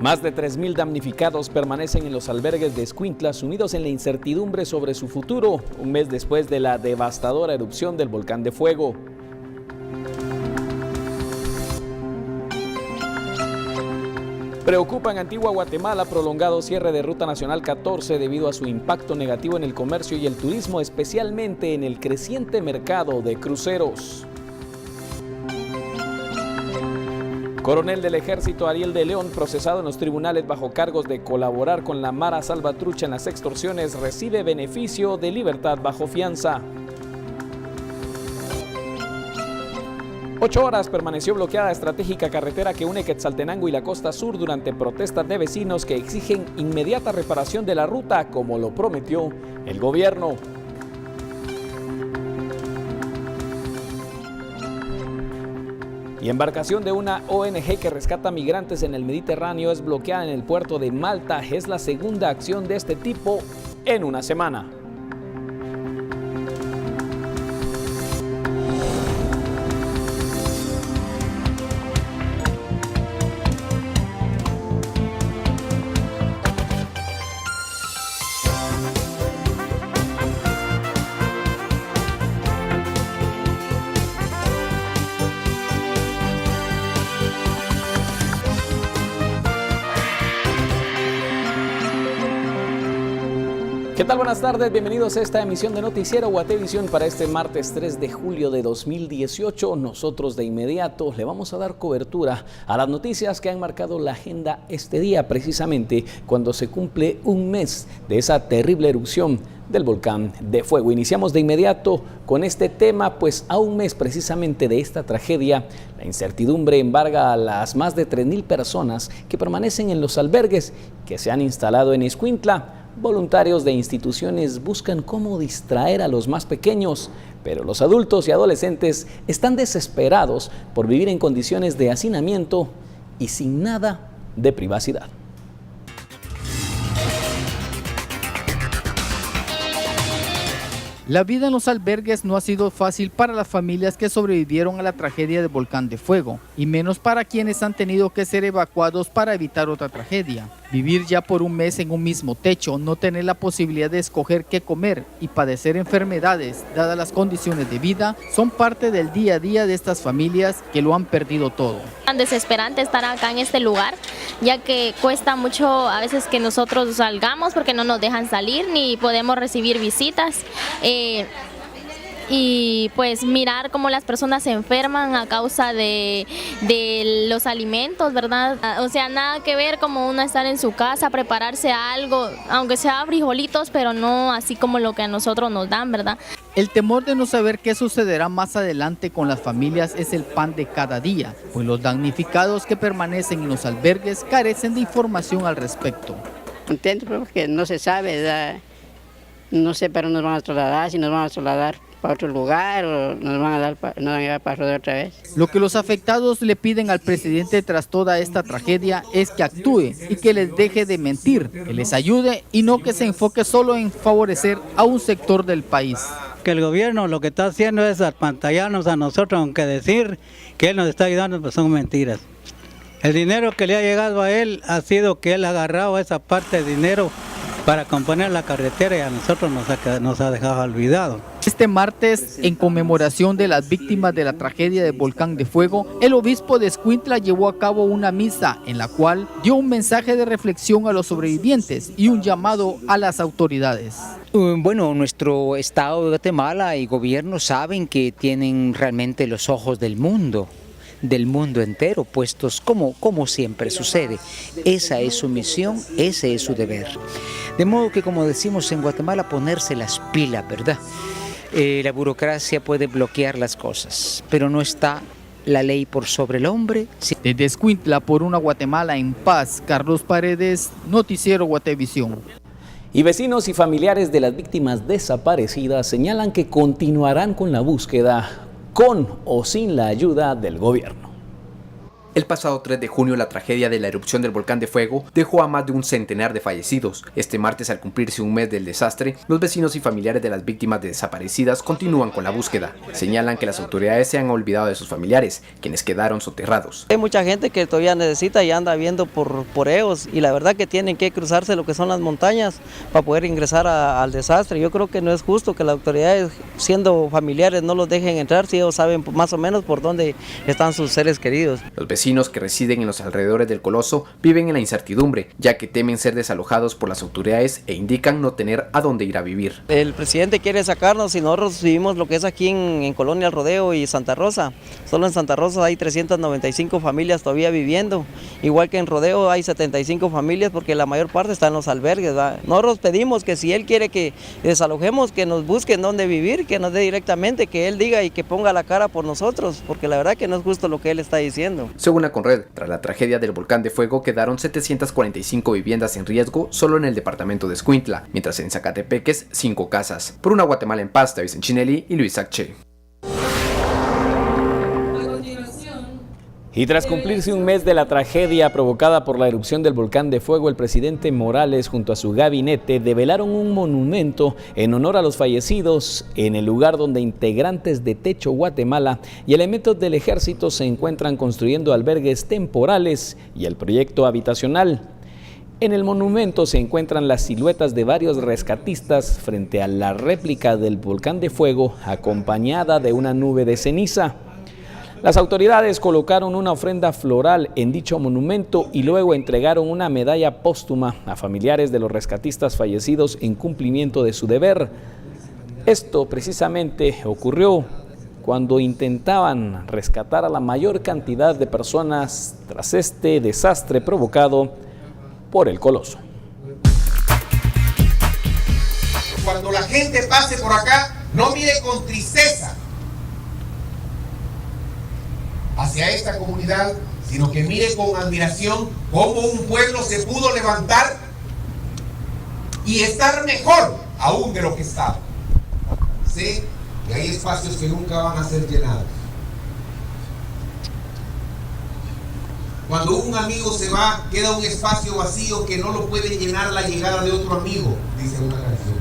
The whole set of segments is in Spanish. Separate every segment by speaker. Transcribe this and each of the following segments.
Speaker 1: Más de 3.000 damnificados permanecen en los albergues de Escuintla, sumidos en la incertidumbre sobre su futuro, un mes después de la devastadora erupción del volcán de fuego. Preocupa en Antigua Guatemala prolongado cierre de Ruta Nacional 14 debido a su impacto negativo en el comercio y el turismo, especialmente en el creciente mercado de cruceros. Coronel del Ejército Ariel de León, procesado en los tribunales bajo cargos de colaborar con la Mara Salvatrucha en las extorsiones, recibe beneficio de libertad bajo fianza. 8 horas permaneció bloqueada estratégica carretera que une Quetzaltenango y la costa sur durante protestas de vecinos que exigen inmediata reparación de la ruta, como lo prometió el gobierno. Y embarcación de una ONG que rescata migrantes en el Mediterráneo es bloqueada en el puerto de Malta. Es la segunda acción de este tipo en una semana. ¿Qué tal? Buenas tardes, bienvenidos a esta emisión de Noticiero Guatevisión para este martes 3 de julio de 2018. Nosotros de inmediato le vamos a dar cobertura a las noticias que han marcado la agenda este día, precisamente cuando se cumple un mes de esa terrible erupción del volcán de fuego. Iniciamos de inmediato con este tema, pues a un mes precisamente de esta tragedia, la incertidumbre embarga a las más de 3.000 personas que permanecen en los albergues que se han instalado en Escuintla. Voluntarios de instituciones buscan cómo distraer a los más pequeños, pero los adultos y adolescentes están desesperados por vivir en condiciones de hacinamiento y sin nada de privacidad.
Speaker 2: La vida en los albergues no ha sido fácil para las familias que sobrevivieron a la tragedia del volcán de fuego, y menos para quienes han tenido que ser evacuados para evitar otra tragedia. Vivir ya por un mes en un mismo techo, no tener la posibilidad de escoger qué comer y padecer enfermedades, dadas las condiciones de vida, son parte del día a día de estas familias que lo han perdido todo.
Speaker 3: Es desesperante estar acá en este lugar, ya que cuesta mucho a veces que nosotros salgamos porque no nos dejan salir ni podemos recibir visitas. Y pues mirar cómo las personas se enferman a causa de los alimentos, ¿verdad? O sea, nada que ver como uno estar en su casa, prepararse algo, aunque sea frijolitos, pero no así como lo que a nosotros nos dan, ¿verdad?
Speaker 2: El temor de no saber qué sucederá más adelante con las familias es el pan de cada día, pues los damnificados que permanecen en los albergues carecen de información al respecto.
Speaker 4: Contento porque no se sabe, ¿verdad? No sé para dónde nos van a trasladar, si nos van a trasladar para otro lugar o nos van a llevar para rodar otra vez.
Speaker 2: Lo que los afectados le piden al presidente tras toda esta tragedia es que actúe y que les deje de mentir, que les ayude y no que se enfoque solo en favorecer a un sector del país.
Speaker 5: Que el gobierno lo que está haciendo es apantallarnos a nosotros, aunque decir que él nos está ayudando, pues son mentiras. El dinero que le ha llegado a él ha sido que él ha agarrado esa parte de dinero para componer la carretera y a nosotros nos ha dejado olvidado.
Speaker 2: Este martes, en conmemoración de las víctimas de la tragedia del volcán de fuego, el obispo de Escuintla llevó a cabo una misa en la cual dio un mensaje de reflexión a los sobrevivientes y un llamado a las autoridades.
Speaker 6: Bueno, nuestro Estado de Guatemala y gobierno saben que tienen realmente los ojos del mundo entero puestos como siempre sucede. Esa es su misión, ese es su deber. De modo que, como decimos en Guatemala, ponerse las pilas, ¿verdad? La burocracia puede bloquear las cosas, pero no está la ley por sobre el hombre.
Speaker 2: Desde Escuintla, por una Guatemala en paz, Carlos Paredes, Noticiero Guatevisión.
Speaker 1: Y vecinos y familiares de las víctimas desaparecidas señalan que continuarán con la búsqueda con o sin la ayuda del gobierno.
Speaker 7: El pasado 3 de junio, la tragedia de la erupción del volcán de fuego dejó a más de un centenar de fallecidos. Este martes, al cumplirse un mes del desastre, los vecinos y familiares de las víctimas desaparecidas continúan con la búsqueda. Señalan que las autoridades se han olvidado de sus familiares, quienes quedaron soterrados.
Speaker 8: Hay mucha gente que todavía necesita y anda viendo por ellos, y la verdad que tienen que cruzarse lo que son las montañas para poder ingresar al desastre. Yo creo que no es justo que las autoridades, siendo familiares, no los dejen entrar si ellos saben más o menos por dónde están sus seres queridos.
Speaker 7: Los vecinos que residen en los alrededores del coloso viven en la incertidumbre, ya que temen ser desalojados por las autoridades e indican no tener a dónde ir a vivir.
Speaker 8: El presidente quiere sacarnos y nosotros vivimos lo que es aquí en Colonia El Rodeo y Santa Rosa. Solo en Santa Rosa hay 395 familias todavía viviendo, igual que en Rodeo hay 75 familias porque la mayor parte está en los albergues, ¿verdad? Nosotros pedimos que si él quiere que desalojemos, que nos busquen dónde vivir, que nos dé directamente, que él diga y que ponga la cara por nosotros, porque la verdad que no es justo lo que él está diciendo.
Speaker 7: Según la Conred, tras la tragedia del volcán de fuego quedaron 745 viviendas en riesgo solo en el departamento de Escuintla, mientras en Zacatepeques 5 casas. Por una Guatemala en paz, David Senchinelli y Luis Sache.
Speaker 1: Y tras cumplirse un mes de la tragedia provocada por la erupción del volcán de fuego, el presidente Morales junto a su gabinete develaron un monumento en honor a los fallecidos en el lugar donde integrantes de Techo Guatemala y elementos del ejército se encuentran construyendo albergues temporales y el proyecto habitacional. En el monumento se encuentran las siluetas de varios rescatistas frente a la réplica del volcán de fuego acompañada de una nube de ceniza. Las autoridades colocaron una ofrenda floral en dicho monumento y luego entregaron una medalla póstuma a familiares de los rescatistas fallecidos en cumplimiento de su deber. Esto precisamente ocurrió cuando intentaban rescatar a la mayor cantidad de personas tras este desastre provocado por el coloso.
Speaker 9: Cuando la gente pase por acá, no mire con tristeza hacia esta comunidad, sino que mire con admiración cómo un pueblo se pudo levantar y estar mejor aún de lo que estaba. Sé que hay espacios que nunca van a ser llenados. Cuando un amigo se va, queda un espacio vacío que no lo puede llenar la llegada de otro amigo, dice una canción.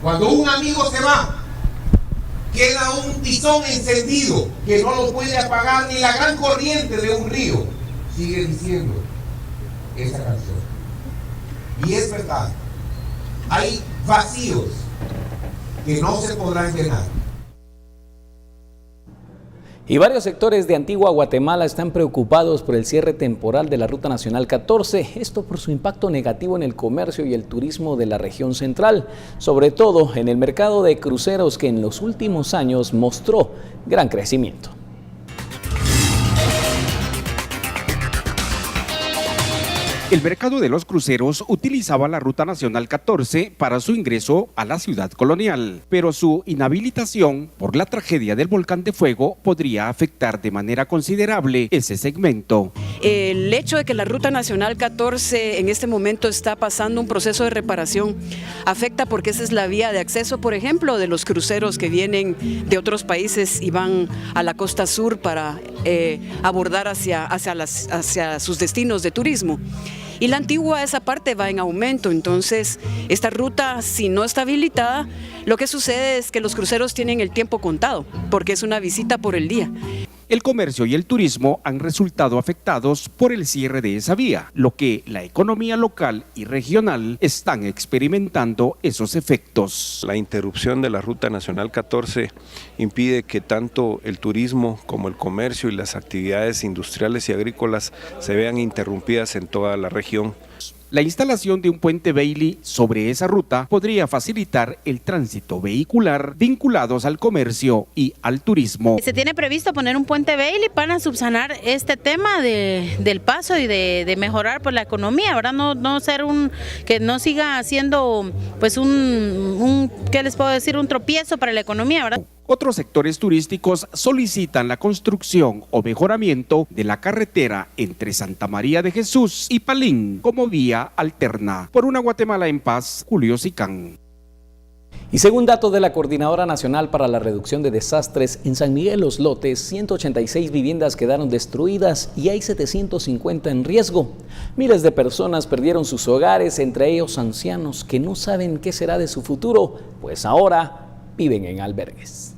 Speaker 9: Cuando un amigo se va, queda un tizón encendido que no lo puede apagar ni la gran corriente de un río, sigue diciendo esa canción. Y es verdad, hay vacíos que no se podrán llenar.
Speaker 1: Y varios sectores de Antigua Guatemala están preocupados por el cierre temporal de la Ruta Nacional 14, esto por su impacto negativo en el comercio y el turismo de la región central, sobre todo en el mercado de cruceros que en los últimos años mostró gran crecimiento.
Speaker 10: El mercado de los cruceros utilizaba la Ruta Nacional 14 para su ingreso a la ciudad colonial, pero su inhabilitación por la tragedia del volcán de fuego podría afectar de manera considerable ese segmento.
Speaker 11: El hecho de que la Ruta Nacional 14 en este momento está pasando un proceso de reparación afecta porque esa es la vía de acceso, por ejemplo, de los cruceros que vienen de otros países y van a la costa sur para abordar hacia sus destinos de turismo. Y la Antigua, esa parte va en aumento, entonces esta ruta, si no está habilitada, lo que sucede es que los cruceros tienen el tiempo contado, porque es una visita por el día.
Speaker 10: El comercio y el turismo han resultado afectados por el cierre de esa vía, lo que la economía local y regional están experimentando esos efectos.
Speaker 12: La interrupción de la Ruta Nacional 14 impide que tanto el turismo como el comercio y las actividades industriales y agrícolas se vean interrumpidas en toda la región.
Speaker 10: La instalación de un puente Bailey sobre esa ruta podría facilitar el tránsito vehicular vinculados al comercio y al turismo.
Speaker 13: Se tiene previsto poner un puente Bailey para subsanar este tema del paso y de mejorar pues, la economía, ¿verdad? No ser que no siga siendo pues ¿qué les puedo decir? Un tropiezo para la economía, ¿verdad?
Speaker 10: Otros sectores turísticos solicitan la construcción o mejoramiento de la carretera entre Santa María de Jesús y Palín como vía alterna. Por una Guatemala en paz, Julio Sicán.
Speaker 1: Y según datos de la Coordinadora Nacional para la Reducción de Desastres, en San Miguel Los Lotes, 186 viviendas quedaron destruidas y hay 750 en riesgo. Miles de personas perdieron sus hogares, entre ellos ancianos que no saben qué será de su futuro, pues ahora viven en albergues.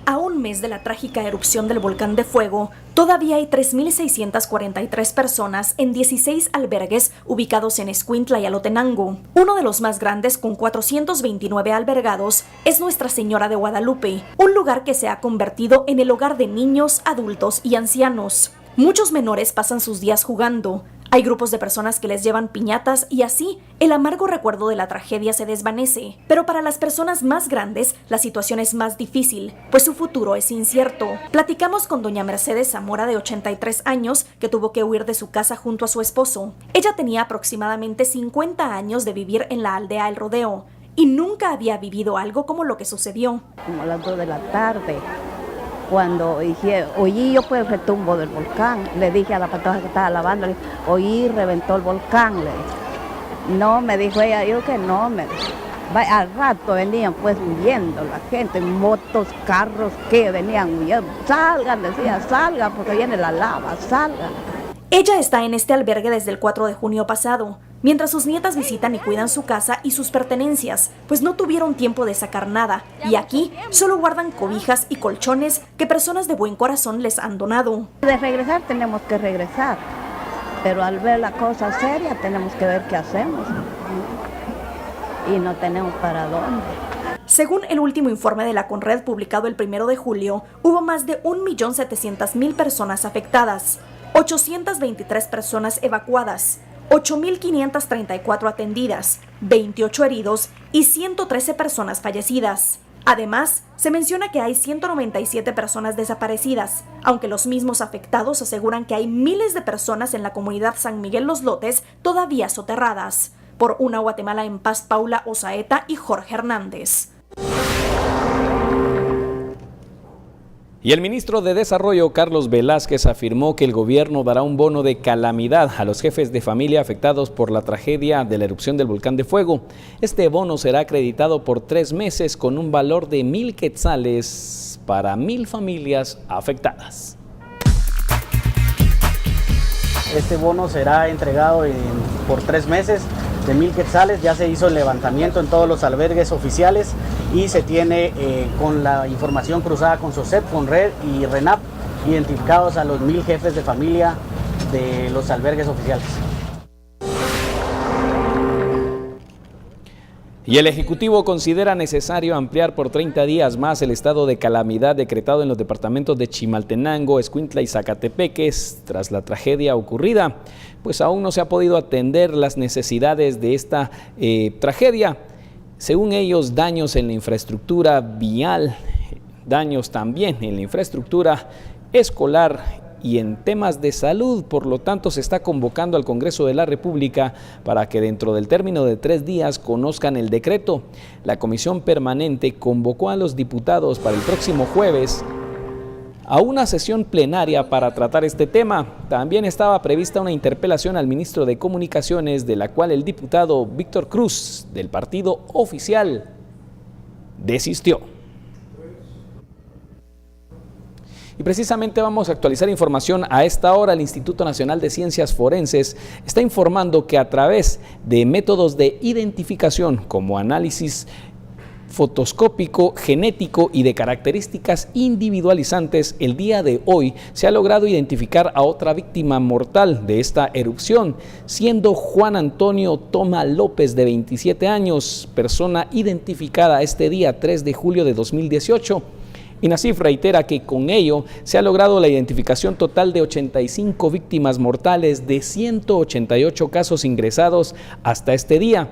Speaker 14: A un mes de la trágica erupción del volcán de fuego, todavía hay 3.643 personas en 16 albergues ubicados en Escuintla y Alotenango. Uno de los más grandes, con 429 albergados, es Nuestra Señora de Guadalupe, un lugar que se ha convertido en el hogar de niños, adultos y ancianos. Muchos menores pasan sus días jugando. Hay grupos de personas que les llevan piñatas y así el amargo recuerdo de la tragedia se desvanece. Pero para las personas más grandes la situación es más difícil, pues su futuro es incierto. Platicamos con doña Mercedes Zamora, de 83 años, que tuvo que huir de su casa junto a su esposo. Ella tenía aproximadamente 50 años de vivir en la aldea El Rodeo y nunca había vivido algo como lo que sucedió.
Speaker 15: Como a las 2 de la tarde. Cuando oí yo pues el retumbo del volcán, le dije a la patoja que estaba lavando, oí, reventó el volcán, le dije. No, me dijo ella, yo que no, me dijo. Al rato venían pues huyendo la gente, motos, carros que venían huyendo. Salgan, decía, salgan porque viene la lava, salgan.
Speaker 14: Ella está en este albergue desde el 4 de junio pasado, mientras sus nietas visitan y cuidan su casa y sus pertenencias, pues no tuvieron tiempo de sacar nada, y aquí solo guardan cobijas y colchones que personas de buen corazón les han donado.
Speaker 15: De regresar tenemos que regresar, pero al ver la cosa seria tenemos que ver qué hacemos, y no tenemos para dónde.
Speaker 14: Según el último informe de la CONRED publicado el 1 de julio, hubo más de 1.700.000 personas afectadas, 823 personas evacuadas, 8.534 atendidas, 28 heridos y 113 personas fallecidas. Además, se menciona que hay 197 personas desaparecidas, aunque los mismos afectados aseguran que hay miles de personas en la comunidad San Miguel Los Lotes todavía soterradas. Por Una Guatemala en Paz, Paula Osaeta y Jorge Hernández.
Speaker 1: Y el ministro de Desarrollo, Carlos Velázquez, afirmó que el gobierno dará un bono de calamidad a los jefes de familia afectados por la tragedia de la erupción del volcán de fuego. Este bono será acreditado por 3 meses con un valor de 1,000 quetzales para 1,000 familias afectadas.
Speaker 16: Este bono será entregado por 3 meses de 1,000 quetzales. Ya se hizo el levantamiento en todos los albergues oficiales y se tiene con la información cruzada con SOCEP, con RED y RENAP, identificados a los 1,000 jefes de familia de los albergues oficiales.
Speaker 1: Y el Ejecutivo considera necesario ampliar por 30 días más el estado de calamidad decretado en los departamentos de Chimaltenango, Escuintla y Zacatepeques tras la tragedia ocurrida, pues aún no se ha podido atender las necesidades de esta tragedia. Según ellos, daños en la infraestructura vial, daños también en la infraestructura escolar y en temas de salud. Por lo tanto, se está convocando al Congreso de la República para que dentro del término de 3 días conozcan el decreto. La Comisión Permanente convocó a los diputados para el próximo jueves a una sesión plenaria para tratar este tema. También estaba prevista una interpelación al ministro de Comunicaciones, de la cual el diputado Víctor Cruz, del partido oficial, desistió. Y precisamente vamos a actualizar información a esta hora. El Instituto Nacional de Ciencias Forenses está informando que a través de métodos de identificación como análisis fotoscópico, genético y de características individualizantes, el día de hoy se ha logrado identificar a otra víctima mortal de esta erupción, siendo Juan Antonio Toma López, de 27 años, persona identificada este día 3 de julio de 2018. INACIF reitera que con ello se ha logrado la identificación total de 85 víctimas mortales de 188 casos ingresados hasta este día.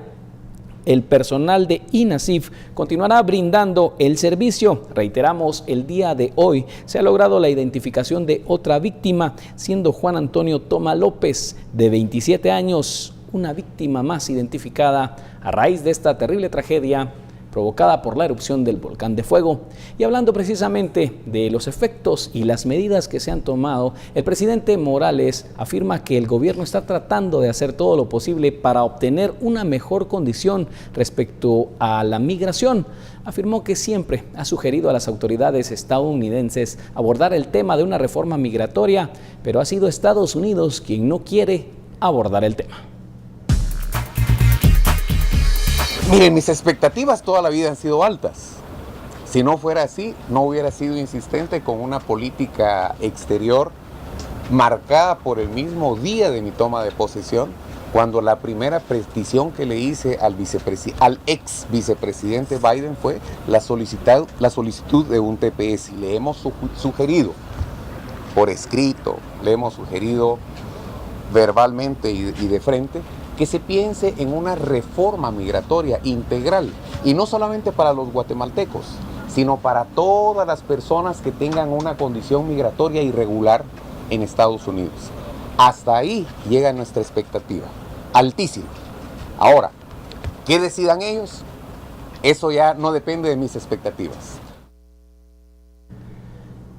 Speaker 1: El personal de INACIF continuará brindando el servicio. Reiteramos, el día de hoy se ha logrado la identificación de otra víctima, siendo Juan Antonio Toma López, de 27 años, una víctima más identificada a raíz de esta terrible tragedia provocada por la erupción del volcán de fuego. Y hablando precisamente de los efectos y las medidas que se han tomado, el presidente Morales afirma que el gobierno está tratando de hacer todo lo posible para obtener una mejor condición respecto a la migración. Afirmó que siempre ha sugerido a las autoridades estadounidenses abordar el tema de una reforma migratoria, pero ha sido Estados Unidos quien no quiere abordar el tema.
Speaker 17: Miren, mis expectativas toda la vida han sido altas. Si no fuera así, no hubiera sido insistente con una política exterior marcada por el mismo día de mi toma de posesión, cuando la primera petición que le hice al ex vicepresidente Biden fue la solicitud de un TPS. Le hemos sugerido por escrito, le hemos sugerido verbalmente y de frente, que se piense en una reforma migratoria integral, y no solamente para los guatemaltecos, sino para todas las personas que tengan una condición migratoria irregular en Estados Unidos. Hasta ahí llega nuestra expectativa, altísima. Ahora, ¿qué decidan ellos? Eso ya no depende de mis expectativas.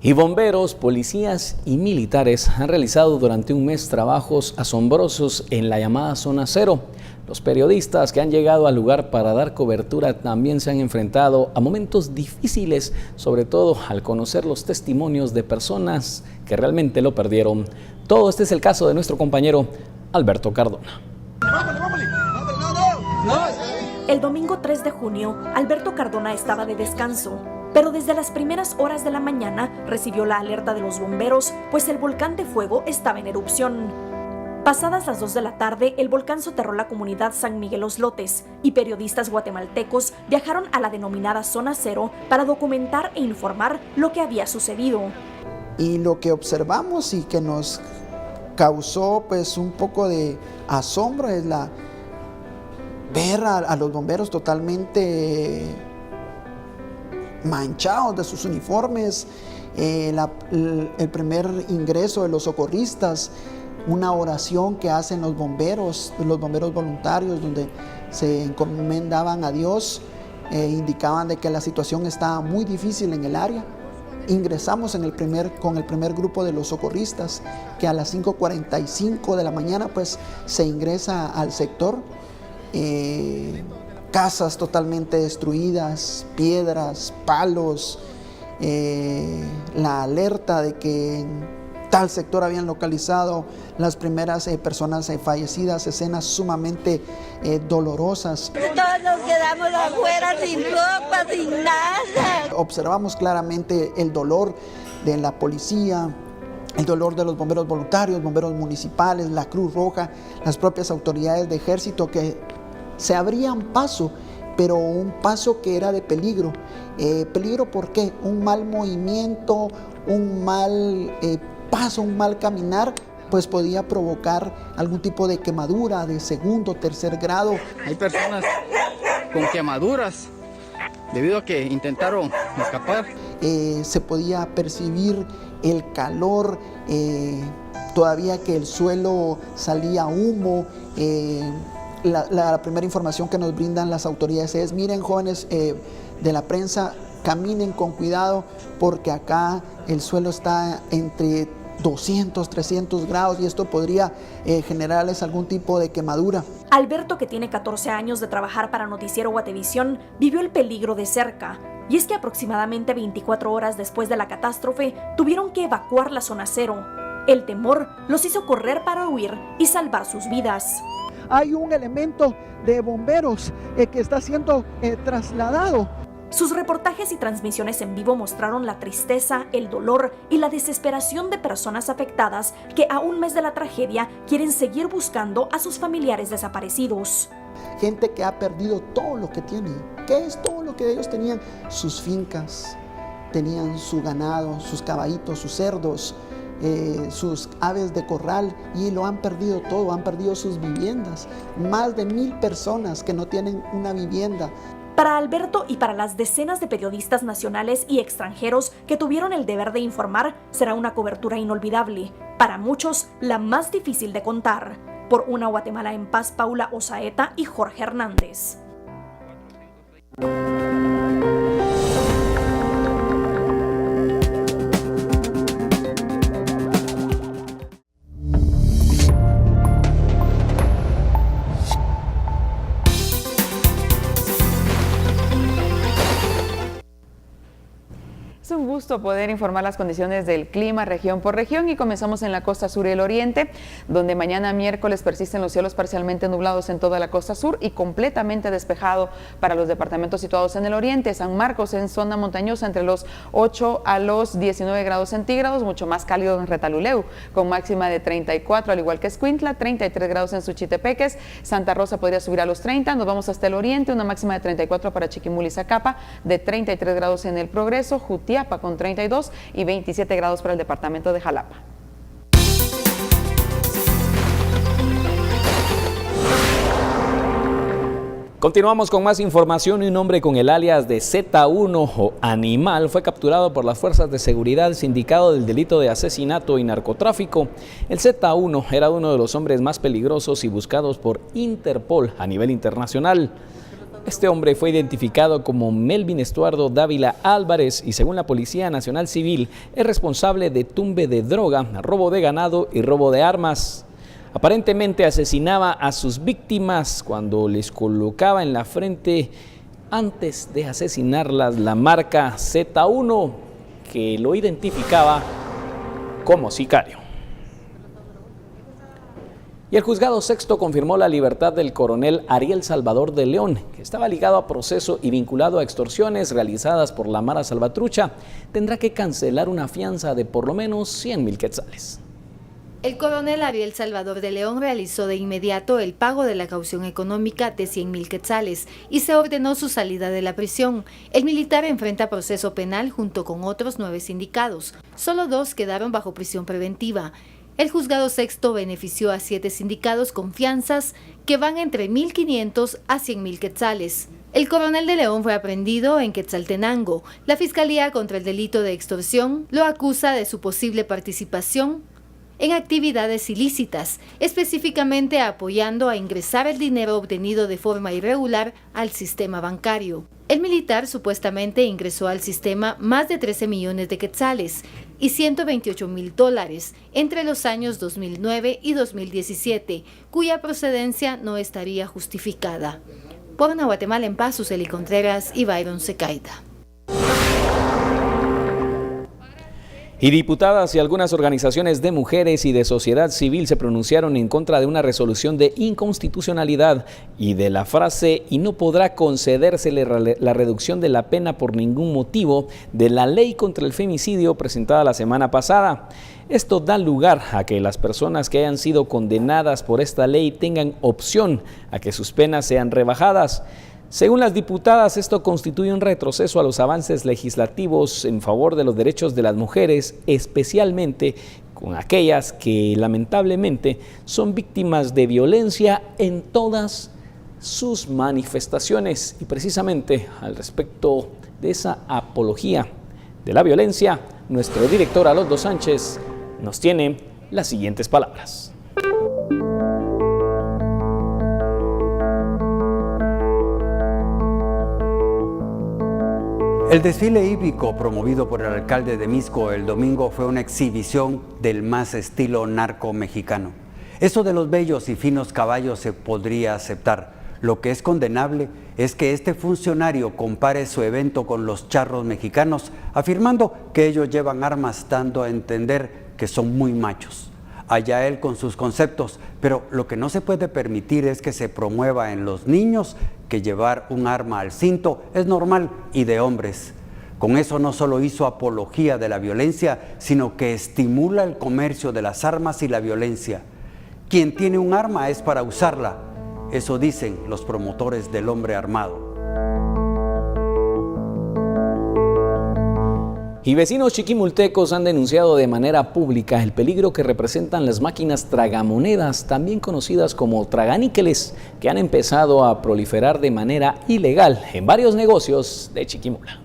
Speaker 1: Y bomberos, policías y militares han realizado durante un mes trabajos asombrosos en la llamada Zona Cero. Los periodistas que han llegado al lugar para dar cobertura también se han enfrentado a momentos difíciles, sobre todo al conocer los testimonios de personas que realmente lo perdieron. Todo este es el caso de nuestro compañero Alberto Cardona.
Speaker 14: El domingo 3 de junio, Alberto Cardona estaba de descanso, pero desde las primeras horas de la mañana recibió la alerta de los bomberos, pues el volcán de fuego estaba en erupción. Pasadas las 2 de la tarde, el volcán soterró la comunidad San Miguel Los Lotes y periodistas guatemaltecos viajaron a la denominada Zona Cero para documentar e informar lo que había sucedido.
Speaker 18: Y lo que observamos y que nos causó pues un poco de asombro es ver a los bomberos totalmente manchados de sus uniformes, el primer ingreso de los socorristas, una oración que hacen los bomberos voluntarios, donde se encomendaban a Dios, indicaban de que la situación estaba muy difícil en el área. Ingresamos con el primer grupo de los socorristas, que a las 5:45 de la mañana pues se ingresa al sector. Casas totalmente destruidas, piedras, palos, la alerta de que en tal sector habían localizado las primeras personas fallecidas, escenas sumamente dolorosas.
Speaker 19: Todos nos quedamos afuera sin ropa, sin nada.
Speaker 18: Observamos claramente el dolor de la policía, el dolor de los bomberos voluntarios, bomberos municipales, la Cruz Roja, las propias autoridades de ejército que se abrían paso, pero un paso que era de peligro. ¿Peligro por qué? Un mal movimiento, un mal paso, un mal caminar, pues podía provocar algún tipo de quemadura de segundo, tercer grado.
Speaker 2: Hay personas con quemaduras debido a que intentaron escapar.
Speaker 18: Se podía percibir el calor, todavía que el suelo salía humo. La primera información que nos brindan las autoridades es: miren, jóvenes de la prensa, caminen con cuidado porque acá el suelo está entre 200, 300 grados y esto podría generarles algún tipo de quemadura.
Speaker 14: Alberto, que tiene 14 años de trabajar para Noticiero Guatevisión, vivió el peligro de cerca. Y es que aproximadamente 24 horas después de la catástrofe, tuvieron que evacuar la Zona Cero. El temor los hizo correr para huir y salvar sus vidas.
Speaker 18: Hay un elemento de bomberos que está siendo trasladado.
Speaker 14: Sus reportajes y transmisiones en vivo mostraron la tristeza, el dolor y la desesperación de personas afectadas que a un mes de la tragedia quieren seguir buscando a sus familiares desaparecidos.
Speaker 18: Gente que ha perdido todo lo que tiene. ¿Qué es todo lo que ellos tenían? Sus fincas, tenían su ganado, sus caballitos, sus cerdos, sus aves de corral, y lo han perdido todo, han perdido sus viviendas. Más de 1000 personas que no tienen una vivienda.
Speaker 14: Para Alberto y para las decenas de periodistas nacionales y extranjeros que tuvieron el deber de informar, será una cobertura inolvidable, para muchos la más difícil de contar. Por una Guatemala en paz, Paula Osaeta y Jorge Hernández.
Speaker 20: Es un gusto poder informar las condiciones del clima región por región y comenzamos en la costa sur y el oriente, donde mañana miércoles persisten los cielos parcialmente nublados en toda la costa sur y completamente despejado para los departamentos situados en el oriente. San Marcos en zona montañosa entre los 8 a los 19 grados centígrados, mucho más cálido en Retaluleu, con máxima de 34, al igual que Escuintla, 33 grados en Suchitepeques. Santa Rosa podría subir a los 30, nos vamos hasta el oriente, una máxima de 34 para Chiquimula y Zacapa, de 33 grados en El Progreso, Jutiapa con 32 y 27 grados para el departamento de Jalapa.
Speaker 1: Continuamos con más información. Un hombre con el alias de Z1 o Animal fue capturado por las fuerzas de seguridad sindicado del delito de asesinato y narcotráfico. El Z1 era uno de los hombres más peligrosos y buscados por Interpol a nivel internacional. Este hombre fue identificado como Melvin Estuardo Dávila Álvarez y según la Policía Nacional Civil es responsable de tumbe de droga, robo de ganado y robo de armas. Aparentemente asesinaba a sus víctimas cuando les colocaba en la frente, antes de asesinarlas, la marca Z1 que lo identificaba como sicario. Y el juzgado sexto confirmó la libertad del coronel Ariel Salvador de León, que estaba ligado a proceso y vinculado a extorsiones realizadas por la Mara Salvatrucha. Tendrá que cancelar una fianza de por lo menos 100,000 quetzales.
Speaker 21: El coronel Ariel Salvador de León realizó de inmediato el pago de la caución económica de 100,000 quetzales y se ordenó su salida de la prisión. El militar enfrenta proceso penal junto con otros 9 sindicados. Solo 2 quedaron bajo prisión preventiva. El juzgado sexto benefició a 7 sindicados con fianzas que van entre 1.500 a 100,000 quetzales. El coronel de León fue aprehendido en Quetzaltenango. La Fiscalía contra el delito de extorsión lo acusa de su posible participación en actividades ilícitas, específicamente apoyando a ingresar el dinero obtenido de forma irregular al sistema bancario. El militar supuestamente ingresó al sistema más de 13 millones de quetzales y $128,000 entre los años 2009 y 2017, cuya procedencia no estaría justificada. Por Guatemala en Paz, Suseli Contreras y Byron Secaida.
Speaker 1: Y diputadas y algunas organizaciones de mujeres y de sociedad civil se pronunciaron en contra de una resolución de inconstitucionalidad y de la frase "y no podrá concedérsele la reducción de la pena por ningún motivo" de la ley contra el femicidio presentada la semana pasada. Esto da lugar a que las personas que hayan sido condenadas por esta ley tengan opción a que sus penas sean rebajadas. Según las diputadas, esto constituye un retroceso a los avances legislativos en favor de los derechos de las mujeres, especialmente con aquellas que lamentablemente son víctimas de violencia en todas sus manifestaciones. Y precisamente al respecto de esa apología de la violencia, nuestro director Alonso Sánchez nos tiene las siguientes palabras.
Speaker 22: El desfile hípico promovido por el alcalde de Misco el domingo fue una exhibición del más estilo narco mexicano. Eso de los bellos y finos caballos se podría aceptar. Lo que es condenable es que este funcionario compare su evento con los charros mexicanos, afirmando que ellos llevan armas, dando a entender que son muy machos. Allá él con sus conceptos, pero lo que no se puede permitir es que se promueva en los niños que llevar un arma al cinto es normal y de hombres. Con eso no solo hizo apología de la violencia, sino que estimula el comercio de las armas y la violencia. Quien tiene un arma es para usarla, eso dicen los promotores del hombre armado.
Speaker 1: Y vecinos chiquimultecos han denunciado de manera pública el peligro que representan las máquinas tragamonedas, también conocidas como traganíqueles, que han empezado a proliferar de manera ilegal en varios negocios de Chiquimula.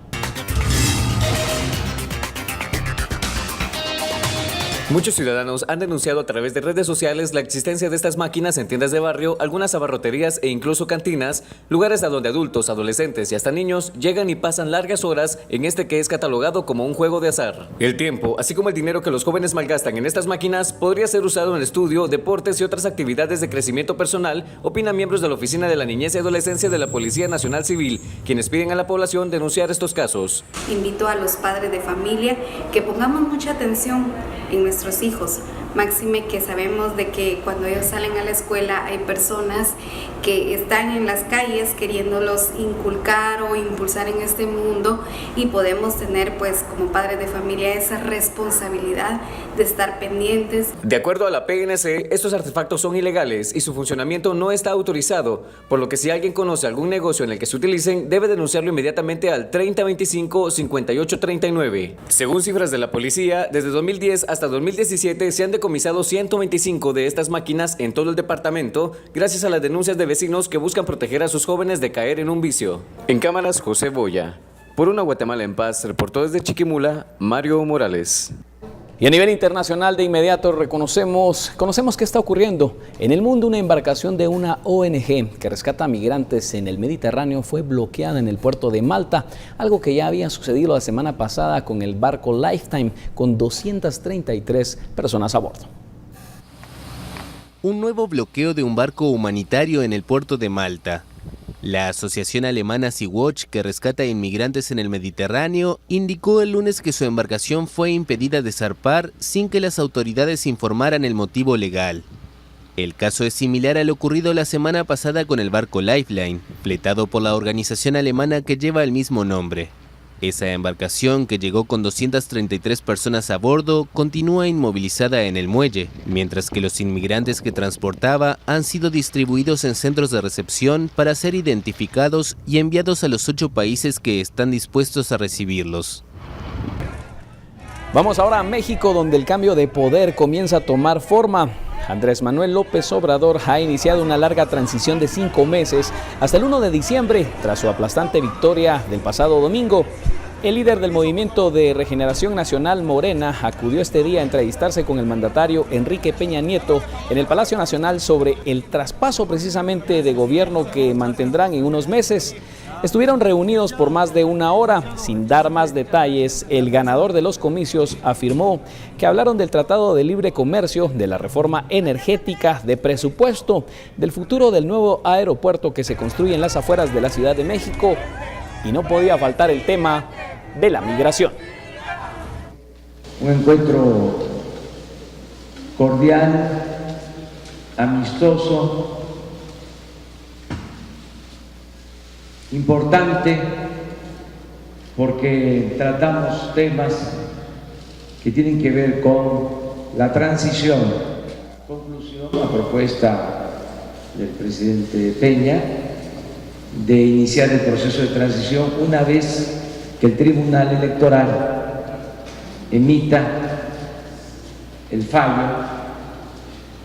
Speaker 3: Muchos ciudadanos han denunciado a través de redes sociales la existencia de estas máquinas en tiendas de barrio, algunas abarroterías e incluso cantinas, lugares a donde adultos, adolescentes y hasta niños llegan y pasan largas horas en este que es catalogado como un juego de azar. El tiempo, así como el dinero que los jóvenes malgastan en estas máquinas, podría ser usado en estudio, deportes y otras actividades de crecimiento personal, opinan miembros de la Oficina de la Niñez y Adolescencia de la Policía Nacional Civil, quienes piden a la población denunciar estos casos.
Speaker 4: Invito a los padres de familia que pongamos mucha atención en nuestros hijos, máxime que sabemos de que cuando ellos salen a la escuela hay personas que están en las calles queriéndolos inculcar o impulsar en este mundo, y podemos tener pues como padres de familia esa responsabilidad de estar pendientes.
Speaker 3: De acuerdo a la PNC, estos artefactos son ilegales y su funcionamiento no está autorizado, por lo que si alguien conoce algún negocio en el que se utilicen, debe denunciarlo inmediatamente al 3025-5839. Según cifras de la policía, desde 2010 hasta 2017 se han decomisado 125 de estas máquinas en todo el departamento, gracias a las denuncias de vecinos que buscan proteger a sus jóvenes de caer en un vicio. En cámaras, José Boya. Por una Guatemala en paz, reportó desde Chiquimula, Mario Morales.
Speaker 1: Y a nivel internacional, de inmediato conocemos qué está ocurriendo. En el mundo, una embarcación de una ONG que rescata migrantes en el Mediterráneo fue bloqueada en el puerto de Malta, algo que ya había sucedido la semana pasada con el barco Lifetime, con 233 personas a bordo.
Speaker 23: Un nuevo bloqueo de un barco humanitario en el puerto de Malta. La asociación alemana Sea-Watch, que rescata inmigrantes en el Mediterráneo, indicó el lunes que su embarcación fue impedida de zarpar sin que las autoridades informaran el motivo legal. El caso es similar a lo ocurrido la semana pasada con el barco Lifeline, fletado por la organización alemana que lleva el mismo nombre. Esa embarcación, que llegó con 233 personas a bordo, continúa inmovilizada en el muelle, mientras que los inmigrantes que transportaba han sido distribuidos en centros de recepción para ser identificados y enviados a los 8 países que están dispuestos a recibirlos.
Speaker 1: Vamos ahora a México, donde el cambio de poder comienza a tomar forma. Andrés Manuel López Obrador ha iniciado una larga transición de 5 meses hasta el 1 de diciembre, tras su aplastante victoria del pasado domingo. El líder del Movimiento de Regeneración Nacional, Morena, acudió este día a entrevistarse con el mandatario Enrique Peña Nieto en el Palacio Nacional sobre el traspaso precisamente de gobierno que mantendrán en unos meses. Estuvieron reunidos por más de una hora. Sin dar más detalles, el ganador de los comicios afirmó que hablaron del Tratado de Libre Comercio, de la reforma energética, de presupuesto, del futuro del nuevo aeropuerto que se construye en las afueras de la Ciudad de México, y no podía faltar el tema de la migración.
Speaker 24: Un encuentro cordial, amistoso, importante, porque tratamos temas que tienen que ver con la transición. Conclusión, la propuesta del presidente Peña de iniciar el proceso de transición una vez que el Tribunal Electoral emita el fallo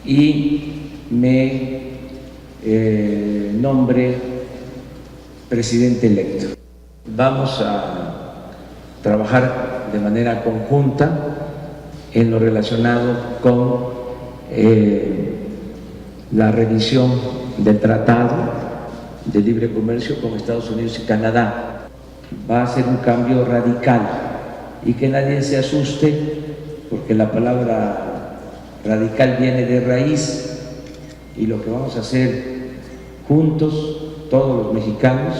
Speaker 24: y me nombre presidente electo. Vamos a trabajar de manera conjunta en lo relacionado con la revisión del Tratado de Libre Comercio con Estados Unidos y Canadá. Va a ser un cambio radical y que nadie se asuste, porque la palabra radical viene de raíz, y lo que vamos a hacer juntos, todos los mexicanos,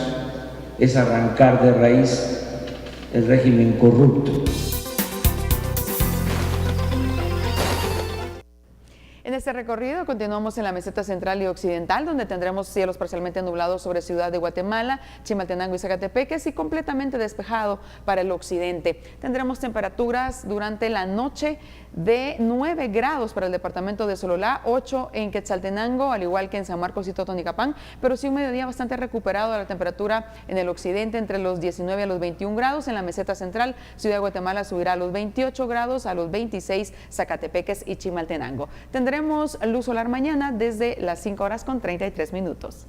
Speaker 24: es arrancar de raíz el régimen corrupto.
Speaker 20: En este recorrido continuamos en la meseta central y occidental, donde tendremos cielos parcialmente nublados sobre Ciudad de Guatemala, Chimaltenango y Zacatepeques, y completamente despejado para el occidente. Tendremos temperaturas durante la noche de 9 grados para el departamento de Sololá, 8 en Quetzaltenango, al igual que en San Marcos y Totonicapán, pero sí un mediodía bastante recuperado de la temperatura en el occidente, entre los 19 a los 21 grados. En la meseta central, Ciudad de Guatemala subirá a los 28 grados, a los 26 Zacatepeques y Chimaltenango. Tendremos luz solar mañana desde las 5 horas con 33 minutos.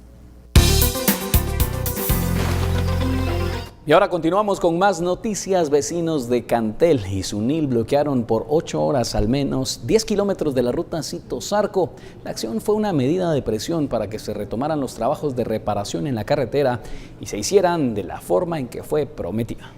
Speaker 1: Y ahora continuamos con más noticias. Vecinos de Cantel y Sunil bloquearon por 8 horas al menos 10 kilómetros de la ruta Cito-Zarco. La acción fue una medida de presión para que se retomaran los trabajos de reparación en la carretera y se hicieran de la forma en que fue prometida.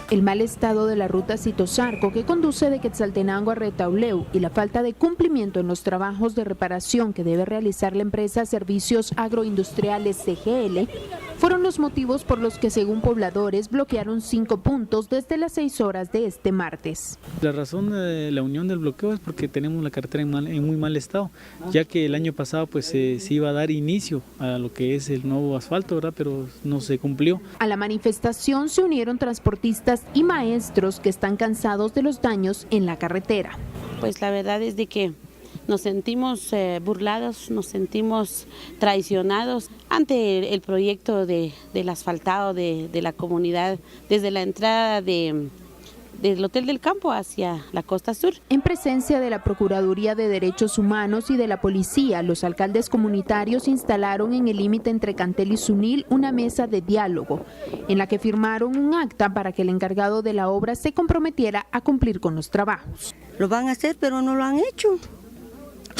Speaker 5: El mal estado de la ruta Cito-Zarco que conduce de Quetzaltenango a Retauleu y la falta de cumplimiento en los trabajos de reparación que debe realizar la empresa Servicios Agroindustriales CGL fueron los motivos por los que, según pobladores, bloquearon 5 puntos desde las 6 horas de este martes.
Speaker 6: La razón de la unión del bloqueo es porque tenemos la carretera en muy mal estado, ya que el año pasado pues se iba a dar inicio a lo que es el nuevo asfalto, ¿verdad? Pero no se cumplió.
Speaker 5: A la manifestación se unieron transportistas y maestros que están cansados de los daños en la carretera.
Speaker 7: Pues la verdad es de que nos sentimos burlados, nos sentimos traicionados ante el proyecto del asfaltado de la comunidad desde la entrada del Hotel del Campo hacia la Costa Sur.
Speaker 5: En presencia de la Procuraduría de Derechos Humanos y de la Policía, los alcaldes comunitarios instalaron en el límite entre Cantel y Sunil una mesa de diálogo, en la que firmaron un acta para que el encargado de la obra se comprometiera a cumplir con los trabajos.
Speaker 8: Lo van a hacer, pero no lo han hecho.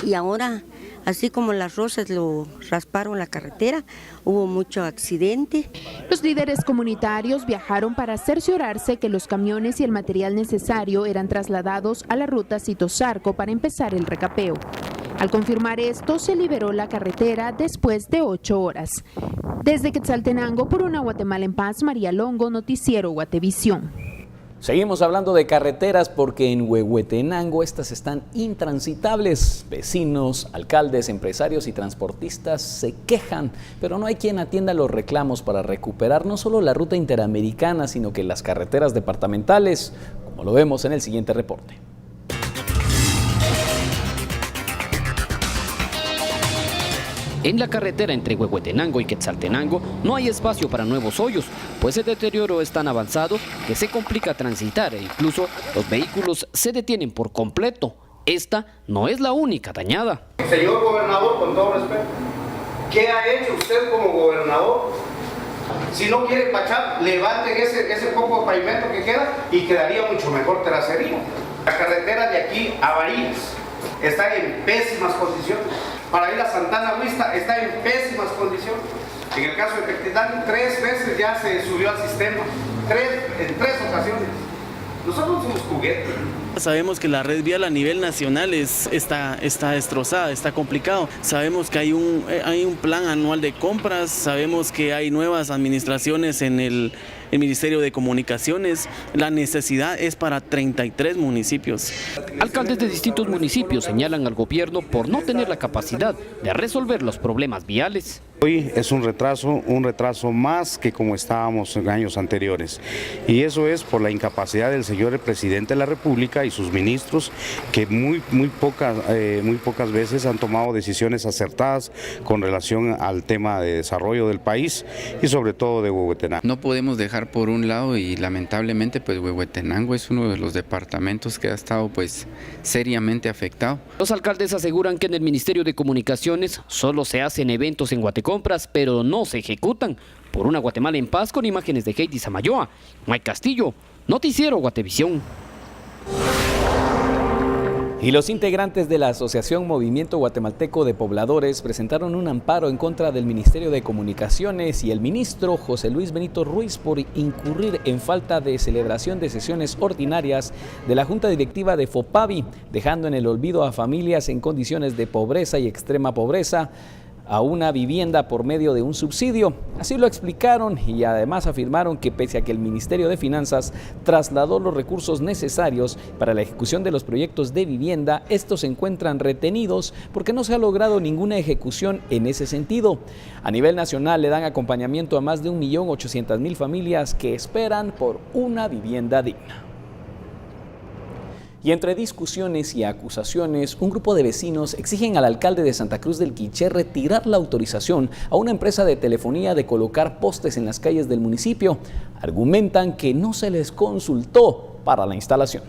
Speaker 8: Y ahora, así como las rosas lo rasparon la carretera, hubo mucho accidente.
Speaker 5: Los líderes comunitarios viajaron para cerciorarse que los camiones y el material necesario eran trasladados a la ruta Cito-Zarco para empezar el recapeo. Al confirmar esto, se liberó la carretera después de 8 horas. Desde Quetzaltenango, por una Guatemala en paz, María Longo, Noticiero Guatevisión.
Speaker 1: Seguimos hablando de carreteras porque en Huehuetenango estas están intransitables. Vecinos, alcaldes, empresarios y transportistas se quejan, pero no hay quien atienda los reclamos para recuperar no solo la ruta interamericana, sino que las carreteras departamentales, como lo vemos en el siguiente reporte.
Speaker 25: En la carretera entre Huehuetenango y Quetzaltenango no hay espacio para nuevos hoyos, pues el deterioro es tan avanzado que se complica transitar e incluso los vehículos se detienen por completo. Esta no es la única dañada.
Speaker 26: Señor gobernador, con todo respeto, ¿qué ha hecho usted como gobernador? Si no quiere pachar, levanten ese poco de pavimento que queda y quedaría mucho mejor terracería. La carretera de aquí a Varillas está en pésimas condiciones. Para ir a Santana Huista está en pésimas condiciones. En el caso de Quetzaltenango, 3 veces ya se subió al sistema, en 3 ocasiones. Nosotros somos juguetes.
Speaker 27: Sabemos que la red vial a nivel nacional está destrozada, está complicado. Sabemos que hay un plan anual de compras, sabemos que hay nuevas administraciones en el Ministerio de Comunicaciones. La necesidad es para 33 municipios.
Speaker 25: Alcaldes de distintos municipios señalan al gobierno por no tener la capacidad de resolver los problemas viales.
Speaker 28: Hoy es un retraso más que como estábamos en años anteriores. Y eso es por la incapacidad del señor presidente de la República y sus ministros, que muy pocas veces han tomado decisiones acertadas con relación al tema de desarrollo del país y sobre todo de Huehuetenango.
Speaker 29: No podemos dejar por un lado, y lamentablemente pues Huehuetenango es uno de los departamentos que ha estado pues seriamente afectado.
Speaker 25: Los alcaldes aseguran que en el Ministerio de Comunicaciones solo se hacen eventos en Guatecompras, pero no se ejecutan. Por una Guatemala en paz, con imágenes de Heidi Samayoa, Mike Castillo, Noticiero Guatevisión.
Speaker 1: Y los integrantes de la Asociación Movimiento Guatemalteco de Pobladores presentaron un amparo en contra del Ministerio de Comunicaciones y el ministro José Luis Benito Ruiz por incurrir en falta de celebración de sesiones ordinarias de la Junta Directiva de FOPAVI, dejando en el olvido a familias en condiciones de pobreza y extrema pobreza a una vivienda por medio de un subsidio. Así lo explicaron y además afirmaron que pese a que el Ministerio de Finanzas trasladó los recursos necesarios para la ejecución de los proyectos de vivienda, estos se encuentran retenidos porque no se ha logrado ninguna ejecución en ese sentido. A nivel nacional le dan acompañamiento a más de 1.800.000 familias que esperan por una vivienda digna. Y entre discusiones y acusaciones, un grupo de vecinos exigen al alcalde de Santa Cruz del Quiché retirar la autorización a una empresa de telefonía de colocar postes en las calles del municipio. Argumentan que no se les consultó para la instalación.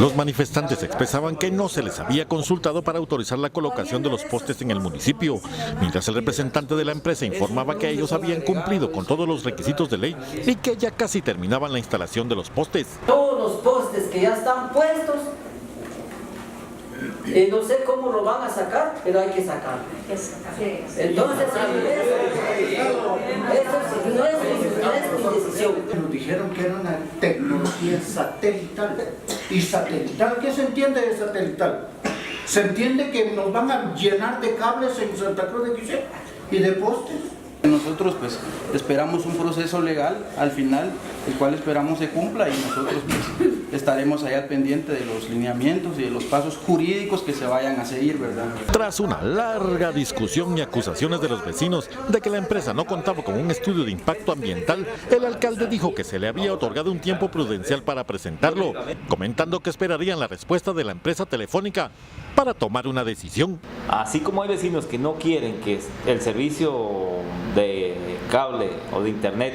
Speaker 9: Los manifestantes expresaban que no se les había consultado para autorizar la colocación de los postes en el municipio, mientras el representante de la empresa informaba que ellos habían cumplido con todos los requisitos de ley y que ya casi terminaban la instalación de los postes.
Speaker 10: Todos los postes que ya están puestos, no sé cómo lo van a sacar, pero hay que sacarlo. Entonces, eso no es mi decisión.
Speaker 11: Nos dijeron que era una tecnología satelital. ¿Y satelital? ¿Qué se entiende de satelital? Se entiende que nos van a llenar de cables en Santa Cruz de Quiché y de postes.
Speaker 12: Nosotros pues esperamos un proceso legal al final, el cual esperamos se cumpla, y nosotros pues estaremos ahí al pendiente de los lineamientos y de los pasos jurídicos que se vayan a seguir, ¿verdad?
Speaker 9: Tras una larga discusión y acusaciones de los vecinos de que la empresa no contaba con un estudio de impacto ambiental, el alcalde dijo que se le había otorgado un tiempo prudencial para presentarlo, comentando que esperarían la respuesta de la empresa telefónica para tomar una decisión.
Speaker 13: Así como hay vecinos que no quieren que el servicio de cable o de internet,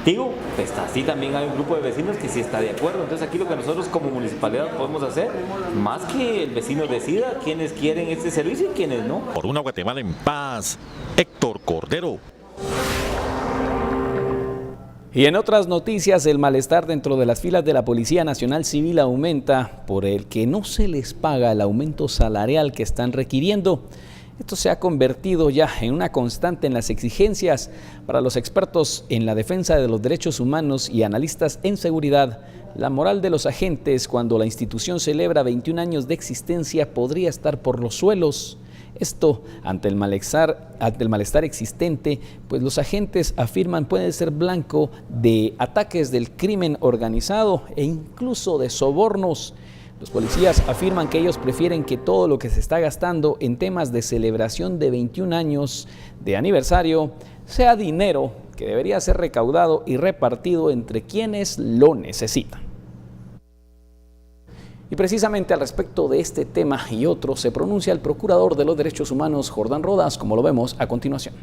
Speaker 13: digo, pues así también hay un grupo de vecinos que sí está de acuerdo. Entonces aquí lo que nosotros como municipalidad podemos hacer, más que el vecino decida quiénes quieren este servicio y quiénes no.
Speaker 9: Por una Guatemala en paz, Héctor Cordero.
Speaker 1: Y en otras noticias, el malestar dentro de las filas de la Policía Nacional Civil aumenta por el que no se les paga el aumento salarial que están requiriendo. Esto se ha convertido ya en una constante en las exigencias para los expertos en la defensa de los derechos humanos y analistas en seguridad. La moral de los agentes cuando la institución celebra 21 años de existencia podría estar por los suelos. Esto ante el malestar existente, pues los agentes afirman puede ser blanco de ataques del crimen organizado e incluso de sobornos. Los policías afirman que ellos prefieren que todo lo que se está gastando en temas de celebración de 21 años de aniversario sea dinero que debería ser recaudado y repartido entre quienes lo necesitan. Y precisamente al respecto de este tema y otros se pronuncia el Procurador de los Derechos Humanos, Jordán Rodas, como lo vemos a continuación.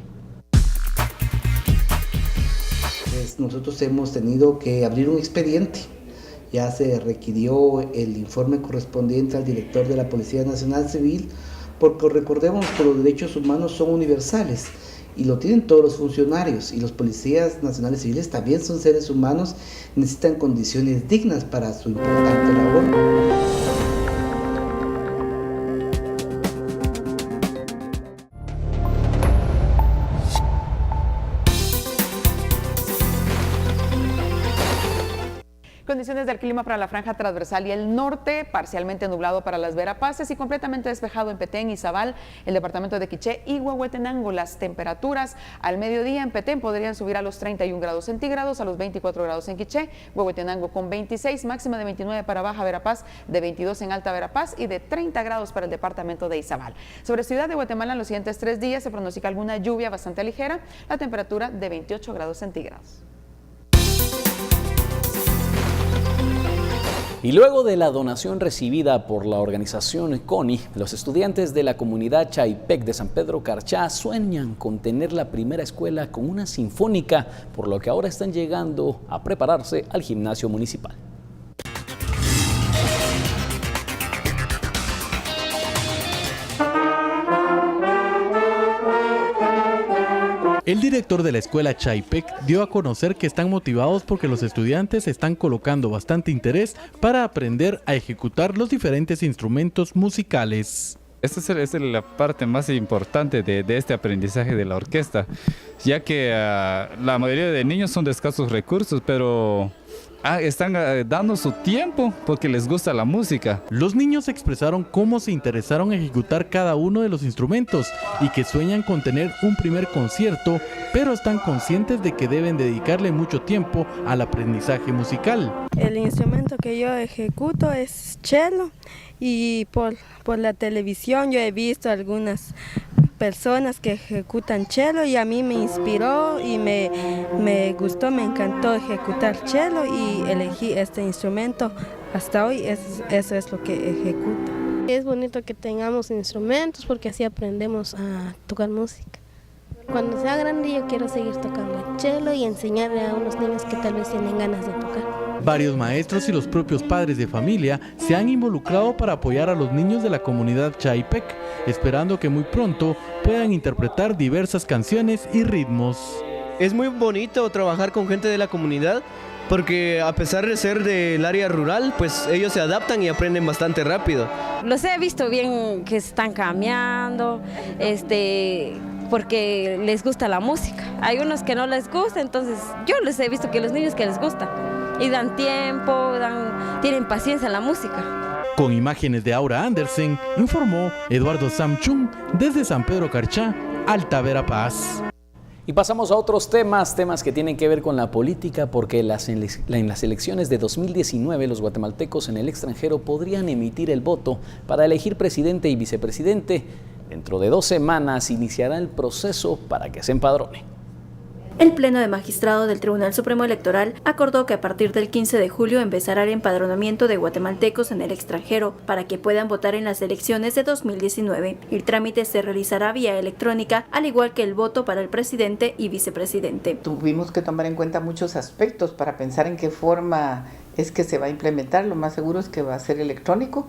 Speaker 15: Pues nosotros hemos tenido que abrir un expediente. Ya se requirió el informe correspondiente al director de la Policía Nacional Civil, porque recordemos que los derechos humanos son universales y lo tienen todos los funcionarios, y los policías nacionales civiles también son seres humanos, necesitan condiciones dignas para su importante labor.
Speaker 20: Condiciones del clima para la franja transversal y el norte, parcialmente nublado para las Verapaces y completamente despejado en Petén, Izabal, el departamento de Quiché y Huehuetenango. Las temperaturas al mediodía en Petén podrían subir a los 31 grados centígrados, a los 24 grados en Quiché, Huehuetenango con 26, máxima de 29 para Baja Verapaz, de 22 en Alta Verapaz y de 30 grados para el departamento de Izabal. Sobre Ciudad de Guatemala en los siguientes 3 días se pronostica alguna lluvia bastante ligera, la temperatura de 28 grados centígrados.
Speaker 1: Y luego de la donación recibida por la organización CONI, los estudiantes de la comunidad Chaypec de San Pedro Carchá sueñan con tener la primera escuela con una sinfónica, por lo que ahora están llegando a prepararse al gimnasio municipal.
Speaker 16: El director de la escuela Chaypec dio a conocer que están motivados porque los estudiantes están colocando bastante interés para aprender a ejecutar los diferentes instrumentos musicales.
Speaker 17: Esta es la parte más importante de este aprendizaje de la orquesta, ya que la mayoría de niños son de escasos recursos, pero están dando su tiempo porque les gusta la música.
Speaker 16: Los niños expresaron cómo se interesaron en ejecutar cada uno de los instrumentos y que sueñan con tener un primer concierto, pero están conscientes de que deben dedicarle mucho tiempo al aprendizaje musical.
Speaker 19: El instrumento que yo ejecuto es cello y por la televisión yo he visto algunas personas que ejecutan cello y a mí me inspiró y me gustó, me encantó ejecutar cello y elegí este instrumento. Hasta hoy eso es lo que ejecuto.
Speaker 30: Es bonito que tengamos instrumentos porque así aprendemos a tocar música. Cuando sea grande yo quiero seguir tocando el cello y enseñarle a unos niños que tal vez tienen ganas de tocar.
Speaker 16: Varios maestros y los propios padres de familia se han involucrado para apoyar a los niños de la comunidad Chaypec, esperando que muy pronto puedan interpretar diversas canciones y ritmos.
Speaker 2: Es muy bonito trabajar con gente de la comunidad, porque a pesar de ser del área rural, pues ellos se adaptan y aprenden bastante rápido.
Speaker 3: Los he visto bien que están cambiando, porque les gusta la música. Hay unos que no les gusta, entonces yo les he visto que los niños que les gusta y dan tiempo, tienen paciencia en la música.
Speaker 16: Con imágenes de Aura Andersen, informó Eduardo Samchung desde San Pedro Carchá, Alta Verapaz.
Speaker 1: Y pasamos a otros temas que tienen que ver con la política, porque en las elecciones de 2019 los guatemaltecos en el extranjero podrían emitir el voto para elegir presidente y vicepresidente. Dentro de 2 semanas iniciará el proceso para que se empadrone.
Speaker 4: El Pleno de Magistrados del Tribunal Supremo Electoral acordó que a partir del 15 de julio empezará el empadronamiento de guatemaltecos en el extranjero para que puedan votar en las elecciones de 2019. El trámite se realizará vía electrónica, al igual que el voto para el presidente y vicepresidente.
Speaker 6: Tuvimos que tomar en cuenta muchos aspectos para pensar en qué forma es que se va a implementar. Lo más seguro es que va a ser electrónico.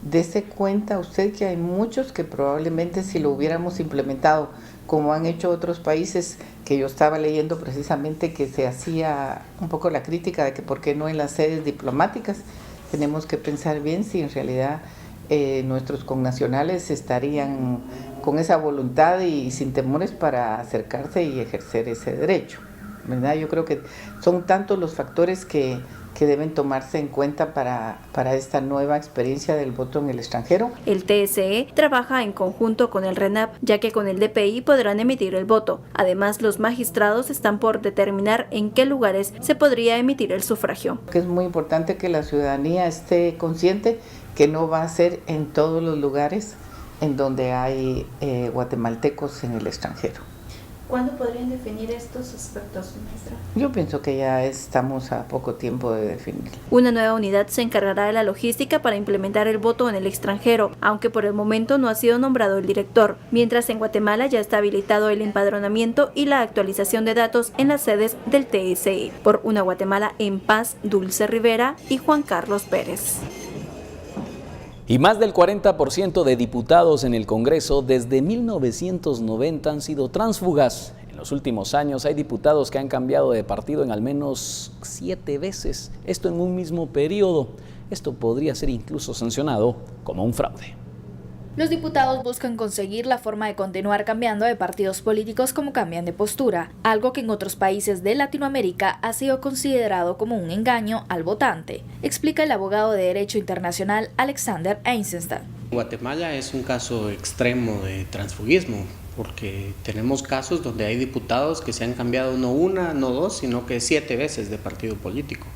Speaker 6: Dese cuenta usted que hay muchos que probablemente si lo hubiéramos implementado como han hecho otros países, que yo estaba leyendo precisamente que se hacía un poco la crítica de que por qué no en las sedes diplomáticas. Tenemos que pensar bien si en realidad nuestros connacionales estarían con esa voluntad y sin temores para acercarse y ejercer ese derecho, ¿verdad? Yo creo que son tantos los factores que deben tomarse en cuenta para esta nueva experiencia del voto en el extranjero.
Speaker 4: El TSE trabaja en conjunto con el RENAP, ya que con el DPI podrán emitir el voto. Además, los magistrados están por determinar en qué lugares se podría emitir el sufragio.
Speaker 6: Es muy importante que la ciudadanía esté consciente que no va a ser en todos los lugares en donde hay guatemaltecos en el extranjero.
Speaker 4: ¿Cuándo podrían definir estos aspectos, maestra?
Speaker 6: Yo pienso que ya estamos a poco tiempo de definir.
Speaker 4: Una nueva unidad se encargará de la logística para implementar el voto en el extranjero, aunque por el momento no ha sido nombrado el director, mientras en Guatemala ya está habilitado el empadronamiento y la actualización de datos en las sedes del TSE. Por Una Guatemala en Paz, Dulce Rivera y Juan Carlos Pérez.
Speaker 1: Y más del 40% de diputados en el Congreso desde 1990 han sido tránsfugas. En los últimos años hay diputados que han cambiado de partido en al menos 7 veces. Esto en un mismo periodo. Esto podría ser incluso sancionado como un fraude.
Speaker 14: Los diputados buscan conseguir la forma de continuar cambiando de partidos políticos como cambian de postura, algo que en otros países de Latinoamérica ha sido considerado como un engaño al votante, explica el abogado de Derecho Internacional Alexander Eisenstadt.
Speaker 18: Guatemala es un caso extremo de transfugismo, porque tenemos casos donde hay diputados que se han cambiado no una, no dos, sino que 7 veces de partido político.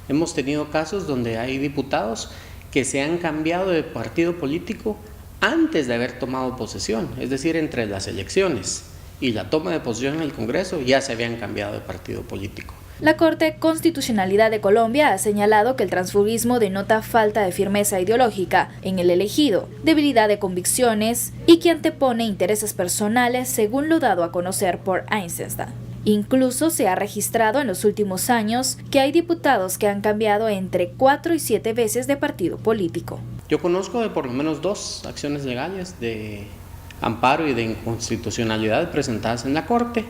Speaker 18: Hemos tenido casos donde hay diputados que se han cambiado de partido político antes de haber tomado posesión, es decir, entre las elecciones y la toma de posesión en el Congreso ya se habían cambiado de partido político.
Speaker 14: La Corte de Constitucionalidad de Colombia ha señalado que el transfugismo denota falta de firmeza ideológica en el elegido, debilidad de convicciones y que antepone intereses personales, según lo dado a conocer por Eisenstadt. Incluso se ha registrado en los últimos años que hay diputados que han cambiado entre 4 y 7 veces de partido político.
Speaker 18: Yo conozco de por lo menos 2 acciones legales de amparo y de inconstitucionalidad presentadas en la Corte,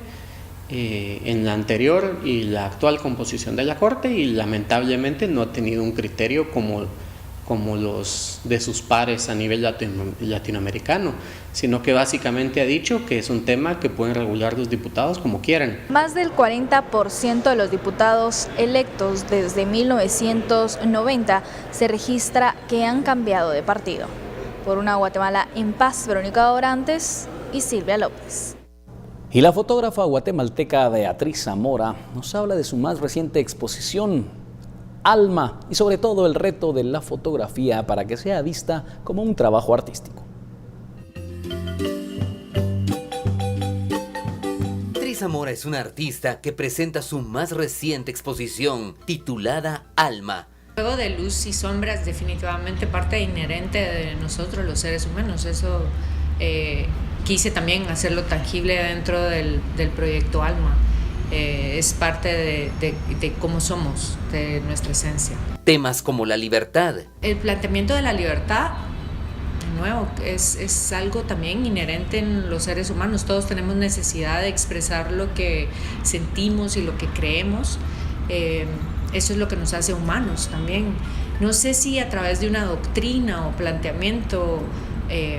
Speaker 18: en la anterior y la actual composición de la Corte, y lamentablemente no ha tenido un criterio como los de sus pares a nivel latinoamericano, sino que básicamente ha dicho que es un tema que pueden regular los diputados como quieran.
Speaker 14: Más del 40% de los diputados electos desde 1990 se registra que han cambiado de partido. Por Una Guatemala en Paz, Verónica Dorantes y Silvia López.
Speaker 1: Y la fotógrafa guatemalteca Beatriz Zamora nos habla de su más reciente exposición, Alma, y sobre todo el reto de la fotografía para que sea vista como un trabajo artístico.
Speaker 21: Beatriz Zamora es una artista que presenta su más reciente exposición titulada Alma.
Speaker 22: El juego de luz y sombras definitivamente parte inherente de nosotros los seres humanos. Eso quise también hacerlo tangible dentro del proyecto Alma. es parte de cómo somos, de nuestra esencia.
Speaker 21: Temas como la libertad.
Speaker 22: El planteamiento de la libertad, de nuevo, es algo también inherente en los seres humanos. Todos tenemos necesidad de expresar lo que sentimos y lo que creemos. Eso es lo que nos hace humanos también. No sé si a través de una doctrina o planteamiento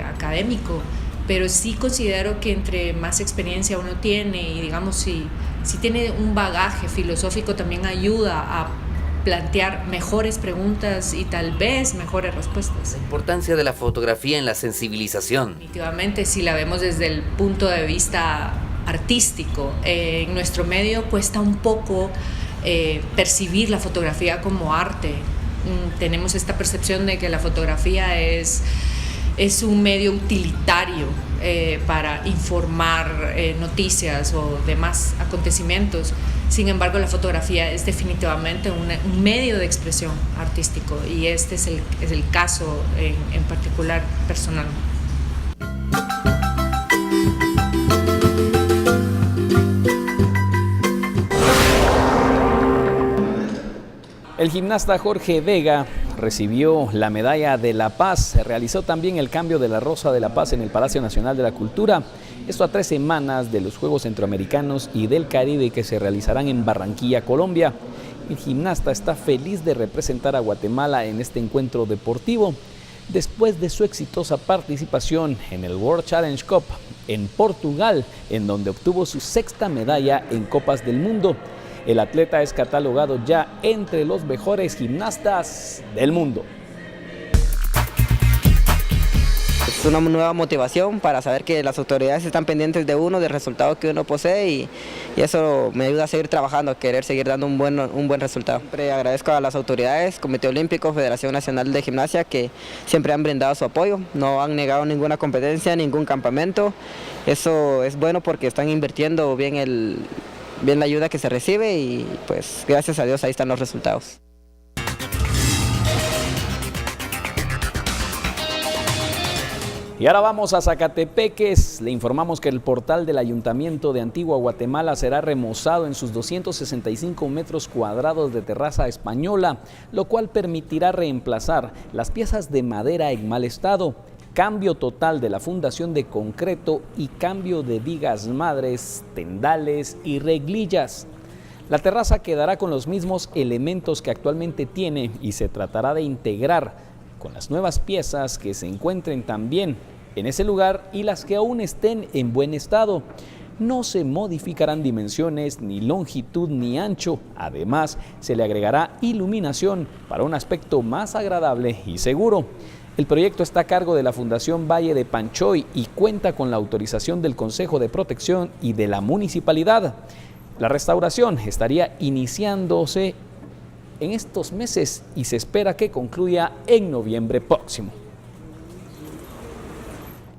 Speaker 22: académico, pero sí considero que entre más experiencia uno tiene y digamos si tiene un bagaje filosófico, también ayuda a plantear mejores preguntas y tal vez mejores respuestas.
Speaker 21: La importancia de la fotografía en la sensibilización.
Speaker 22: Definitivamente, si la vemos desde el punto de vista artístico, en nuestro medio cuesta un poco percibir la fotografía como arte. Tenemos esta percepción de que la fotografía es un medio utilitario para informar noticias o demás acontecimientos. Sin embargo, la fotografía es definitivamente un medio de expresión artístico y este es el caso en particular personal.
Speaker 1: El gimnasta Jorge Vega recibió la medalla de la Paz. Se realizó también el cambio de la Rosa de la Paz en el Palacio Nacional de la Cultura. Esto a 3 semanas de los Juegos Centroamericanos y del Caribe que se realizarán en Barranquilla, Colombia. El gimnasta está feliz de representar a Guatemala en este encuentro deportivo después de su exitosa participación en el World Challenge Cup en Portugal, en donde obtuvo su 6ª medalla en Copas del Mundo. El atleta es catalogado ya entre los mejores gimnastas del mundo.
Speaker 5: Es una nueva motivación para saber que las autoridades están pendientes de uno, del resultado que uno posee y eso me ayuda a seguir trabajando, a querer seguir dando un buen resultado. Siempre agradezco a las autoridades, Comité Olímpico, Federación Nacional de Gimnasia, que siempre han brindado su apoyo, no han negado ninguna competencia, ningún campamento. Eso es bueno porque están invirtiendo bien la ayuda que se recibe y pues gracias a Dios ahí están los resultados.
Speaker 1: Y ahora vamos a Zacatepeques. Le informamos que el portal del Ayuntamiento de Antigua Guatemala será remozado en sus 265 metros cuadrados de terraza española, lo cual permitirá reemplazar las piezas de madera en mal estado, cambio total de la fundación de concreto y cambio de vigas madres, tendales y reglillas. La terraza quedará con los mismos elementos que actualmente tiene y se tratará de integrar con las nuevas piezas que se encuentren también en ese lugar y las que aún estén en buen estado. No se modificarán dimensiones, ni longitud ni ancho. Además, se le agregará iluminación para un aspecto más agradable y seguro. El proyecto está a cargo de la Fundación Valle de Panchoy y cuenta con la autorización del Consejo de Protección y de la Municipalidad. La restauración estaría iniciándose en estos meses y se espera que concluya en noviembre próximo.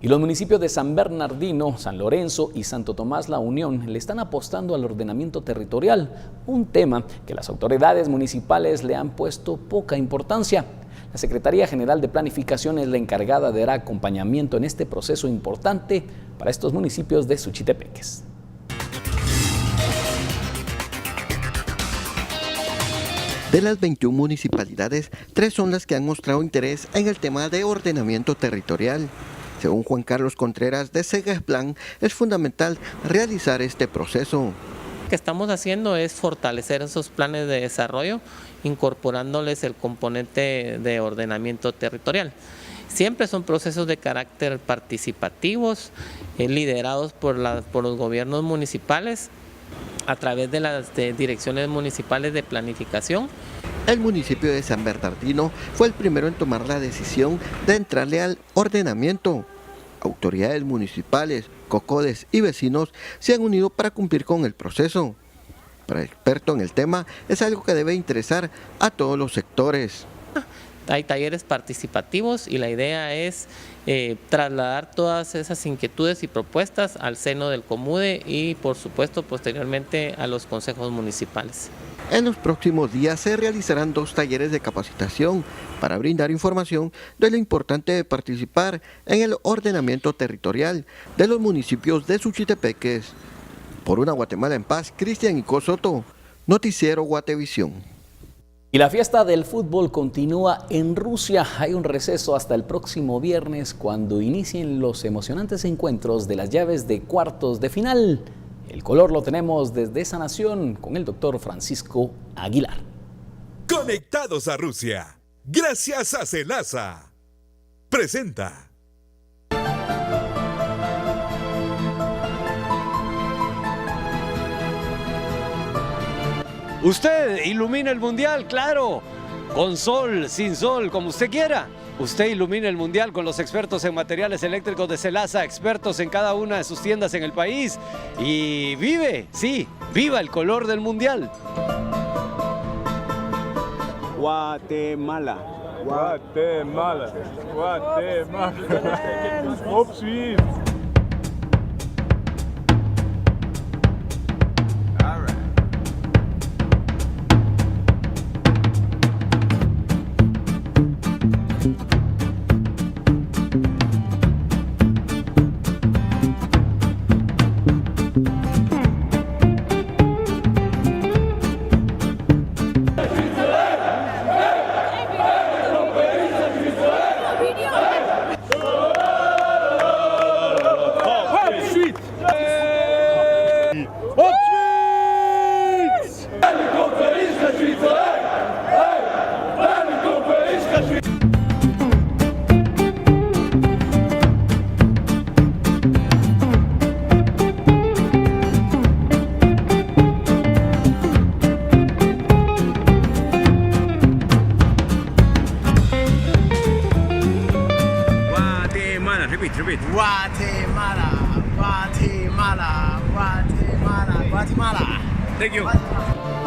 Speaker 1: Y los municipios de San Bernardino, San Lorenzo y Santo Tomás La Unión le están apostando al ordenamiento territorial, un tema que las autoridades municipales le han puesto poca importancia. La Secretaría General de Planificación es la encargada de dar acompañamiento en este proceso importante para estos municipios de Suchitepeques.
Speaker 7: De las 21 municipalidades, 3 son las que han mostrado interés en el tema de ordenamiento territorial. Según Juan Carlos Contreras de Segesplan, es fundamental realizar este proceso.
Speaker 8: Lo que estamos haciendo es fortalecer esos planes de desarrollo, incorporándoles el componente de ordenamiento territorial. Siempre son procesos de carácter participativos, liderados por los gobiernos municipales, a través de las direcciones municipales de planificación.
Speaker 7: El municipio de San Bernardino fue el primero en tomar la decisión de entrarle al ordenamiento. Autoridades municipales, COCODES y vecinos se han unido para cumplir con el proceso. Para el experto en el tema, es algo que debe interesar a todos los sectores.
Speaker 8: Hay talleres participativos y la idea es trasladar todas esas inquietudes y propuestas al seno del COMUDE y por supuesto posteriormente a los consejos municipales.
Speaker 7: En los próximos días se realizarán 2 talleres de capacitación para brindar información de lo importante de participar en el ordenamiento territorial de los municipios de Suchitepeques. Por una Guatemala en paz, Cristian Icó Soto, Noticiero Guatevisión.
Speaker 1: Y la fiesta del fútbol continúa en Rusia. Hay un receso hasta el próximo viernes cuando inicien los emocionantes encuentros de las llaves de cuartos de final. El color lo tenemos desde esa nación con el doctor Francisco Aguilar.
Speaker 10: Conectados a Rusia, gracias a Celasa. Presenta.
Speaker 11: Usted ilumina el mundial, claro, con sol, sin sol, como usted quiera. Usted ilumina el mundial con los expertos en materiales eléctricos de Celasa, expertos en cada una de sus tiendas en el país. Y vive, sí, viva el color del mundial.
Speaker 12: Guatemala.
Speaker 23: Guatemala. Guatemala. Upsi.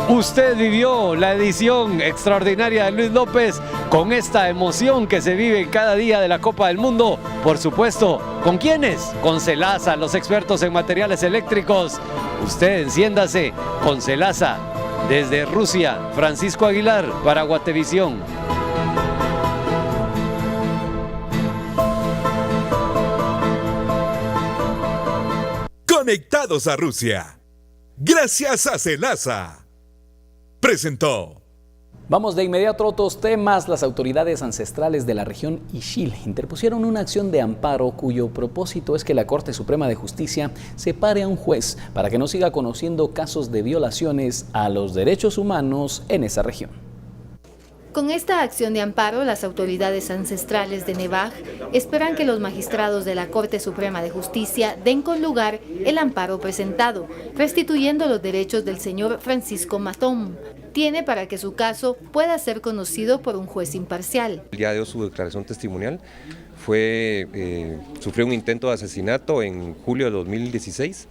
Speaker 11: Usted vivió la edición extraordinaria de Luis López con esta emoción que se vive cada día de la Copa del Mundo. Por supuesto, ¿con quiénes? Con Celasa, los expertos en materiales eléctricos. Usted enciéndase con Celasa. Desde Rusia, Francisco Aguilar para Guatevisión.
Speaker 10: Conectados a Rusia, gracias a Celasa. Presentó.
Speaker 1: Vamos de inmediato a otros temas. Las autoridades ancestrales de la región Ixil interpusieron una acción de amparo cuyo propósito es que la Corte Suprema de Justicia separe a un juez para que no siga conociendo casos de violaciones a los derechos humanos en esa región.
Speaker 24: Con esta acción de amparo, las autoridades ancestrales de Nevaj esperan que los magistrados de la Corte Suprema de Justicia den con lugar el amparo presentado, restituyendo los derechos del señor Francisco Matón. Tiene para que su caso pueda ser conocido por un juez imparcial.
Speaker 25: Ya dio su declaración testimonial, sufrió un intento de asesinato en julio de 2016.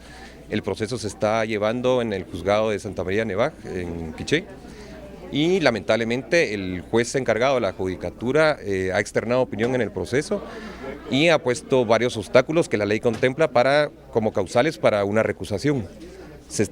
Speaker 25: El proceso se está llevando en el juzgado de Santa María Nevaj, en Quiché. Y lamentablemente el juez encargado de la judicatura ha externado opinión en el proceso y ha puesto varios obstáculos que la ley contempla como causales para una recusación. Se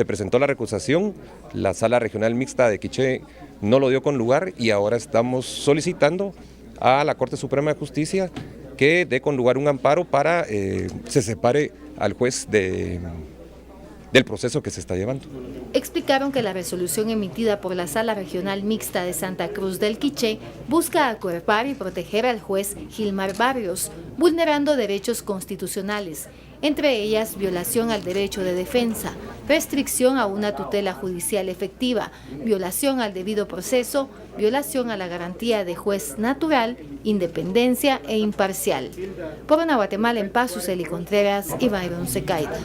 Speaker 25: presentó la recusación, la Sala Regional Mixta de Quiché no lo dio con lugar y ahora estamos solicitando a la Corte Suprema de Justicia que dé con lugar un amparo para se separe al juez del proceso que se está llevando.
Speaker 24: Explicaron que la resolución emitida por la Sala Regional Mixta de Santa Cruz del Quiché busca acuerpar y proteger al juez Gilmar Barrios, vulnerando derechos constitucionales, entre ellas violación al derecho de defensa, restricción a una tutela judicial efectiva, violación al debido proceso, violación a la garantía de juez natural, independencia e imparcial. Por una Guatemala en paz, Suseli Contreras y Byron Secaida.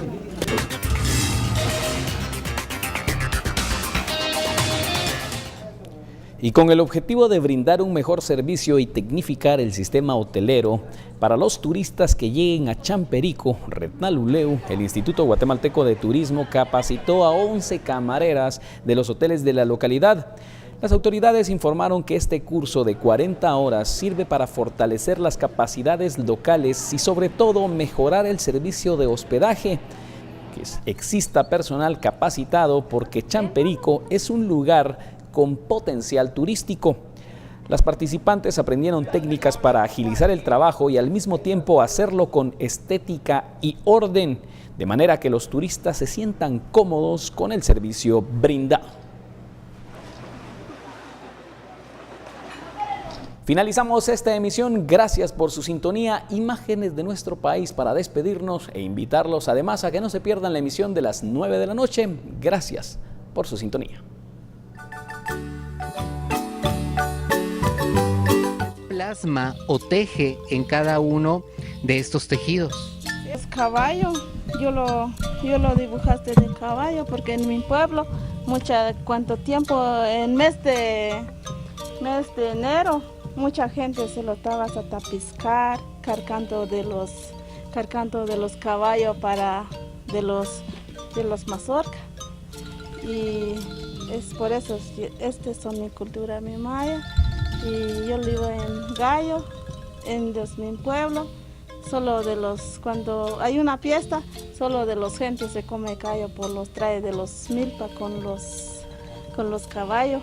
Speaker 1: Y con el objetivo de brindar un mejor servicio y tecnificar el sistema hotelero para los turistas que lleguen a Champerico, Retnaluleu, el Instituto Guatemalteco de Turismo capacitó a 11 camareras de los hoteles de la localidad. Las autoridades informaron que este curso de 40 horas sirve para fortalecer las capacidades locales y sobre todo mejorar el servicio de hospedaje, que exista personal capacitado porque Champerico es un lugar con potencial turístico. Las participantes aprendieron técnicas para agilizar el trabajo y al mismo tiempo hacerlo con estética y orden. de manera que los turistas se sientan cómodos con el servicio brindado. Finalizamos esta emisión, gracias por su sintonía, imágenes de nuestro país para despedirnos e invitarlos además a que no se pierdan la emisión de las 9 de la noche. Gracias por su sintonía.
Speaker 9: Plasma o teje en cada uno de estos tejidos.
Speaker 12: Es caballo, yo lo dibujaste de caballo porque en mi pueblo, cuánto tiempo, en mes de enero, mucha gente se lo estaba a tapiscar, cargando de los caballos de los mazorcas. Y es por eso, estas son mi cultura, mi maya. Y yo vivo en Gallo, en mi pueblo. Cuando hay una fiesta, solo de los gentes se come gallo por los trajes de los milpa con los caballos.